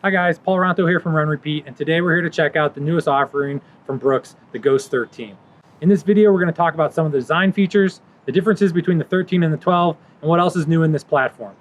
Hi guys, Paul Ronto here from RunRepeat, and today we're here to check out the newest offering from Brooks, the Ghost 13. In this video, we're going to talk about some of the design features, the differences between the 13 and the 12, and what else is new in this platform.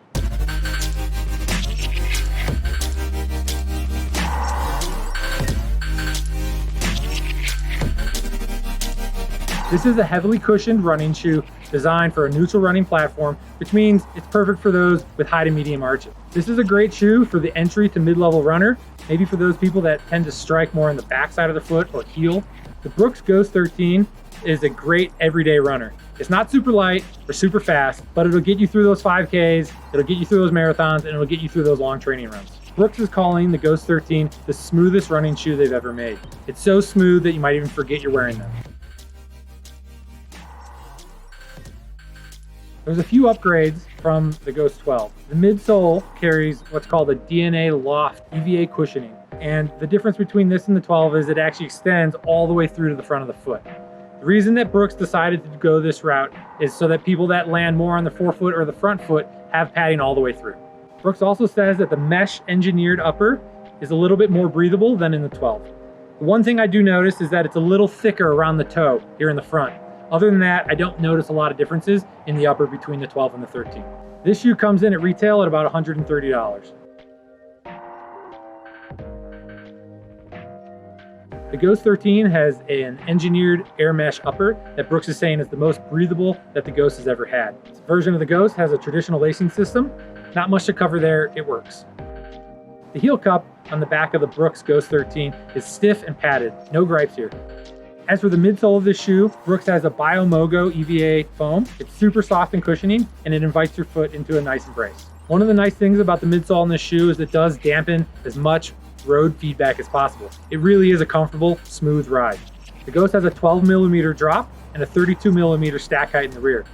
This is a heavily cushioned running shoe designed for a neutral running platform, which means it's perfect for those with high to medium arches. This is a great shoe for the entry to mid-level runner, maybe for those people that tend to strike more on the backside of the foot or heel. The Brooks Ghost 13 is a great everyday runner. It's not super light or super fast, but it'll get you through those 5Ks, it'll get you through those marathons, and it'll get you through those long training runs. Brooks is calling the Ghost 13 the smoothest running shoe they've ever made. It's so smooth that you might even forget you're wearing them. There's a few upgrades from the Ghost 12. The midsole carries what's called a DNA LOFT EVA cushioning. And the difference between this and the 12 is it actually extends all the way through to the front of the foot. The reason that Brooks decided to go this route is so that people that land more on the forefoot or the front foot have padding all the way through. Brooks also says that the mesh engineered upper is a little bit more breathable than in the 12. The one thing I do notice is that it's a little thicker around the toe here in the front. Other than that, I don't notice a lot of differences in the upper between the 12 and the 13. This shoe comes in at retail at about $130. The Ghost 13 has an engineered air mesh upper that Brooks is saying is the most breathable that the Ghost has ever had. This version of the Ghost has a traditional lacing system. Not much to cover there, it works. The heel cup on the back of the Brooks Ghost 13 is stiff and padded, no gripes here. As for the midsole of this shoe, Brooks has a BioMoGo EVA foam. It's super soft and cushioning, and it invites your foot into a nice embrace. One of the nice things about the midsole in this shoe is it does dampen as much road feedback as possible. It really is a comfortable, smooth ride. The Ghost has a 12mm drop and a 32mm stack height in the rear.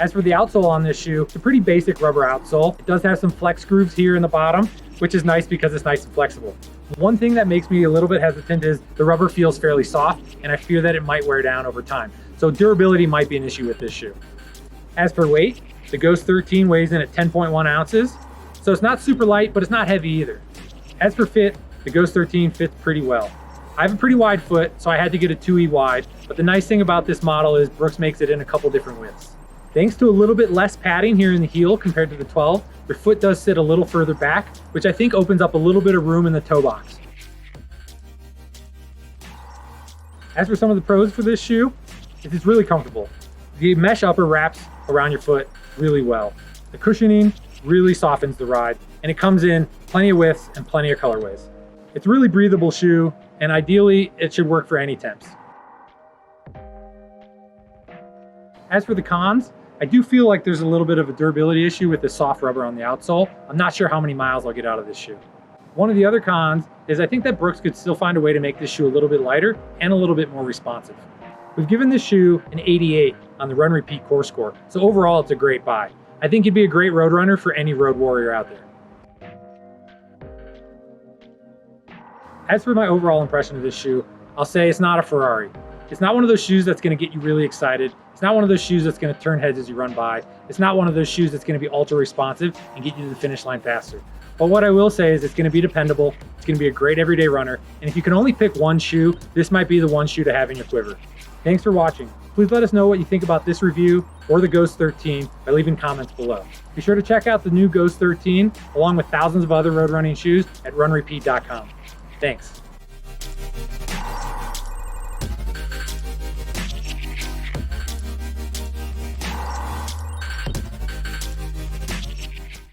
As for the outsole on this shoe, it's a pretty basic rubber outsole. It does have some flex grooves here in the bottom, which is nice because it's nice and flexible. One thing that makes me a little bit hesitant is the rubber feels fairly soft, and I fear that it might wear down over time. So durability might be an issue with this shoe. As for weight, the Ghost 13 weighs in at 10.1 ounces, so it's not super light, but it's not heavy either. As for fit, the Ghost 13 fits pretty well. I have a pretty wide foot, so I had to get a 2E wide, but the nice thing about this model is Brooks makes it in a couple different widths. Thanks to a little bit less padding here in the heel compared to the 12, your foot does sit a little further back, which I think opens up a little bit of room in the toe box. As for some of the pros for this shoe, it's really comfortable. The mesh upper wraps around your foot really well. The cushioning really softens the ride, and it comes in plenty of widths and plenty of colorways. It's a really breathable shoe, and ideally it should work for any temps. As for the cons, I do feel like there's a little bit of a durability issue with the soft rubber on the outsole. I'm not sure how many miles I'll get out of this shoe. One of the other cons is I think that Brooks could still find a way to make this shoe a little bit lighter and a little bit more responsive. We've given this shoe an 88 on the RunRepeat core score, so overall it's a great buy. I think you'd be a great road runner for any road warrior out there. As for my overall impression of this shoe, I'll say it's not a Ferrari. It's not one of those shoes that's going to get you really excited. It's not one of those shoes that's going to turn heads as you run by. It's not one of those shoes that's going to be ultra responsive and get you to the finish line faster. But what I will say is it's going to be dependable. It's going to be a great everyday runner. And if you can only pick one shoe, this might be the one shoe to have in your quiver. Thanks for watching. Please let us know what you think about this review or the Ghost 13 by leaving comments below. Be sure to check out the new Ghost 13 along with thousands of other road running shoes at RunRepeat.com. Thanks.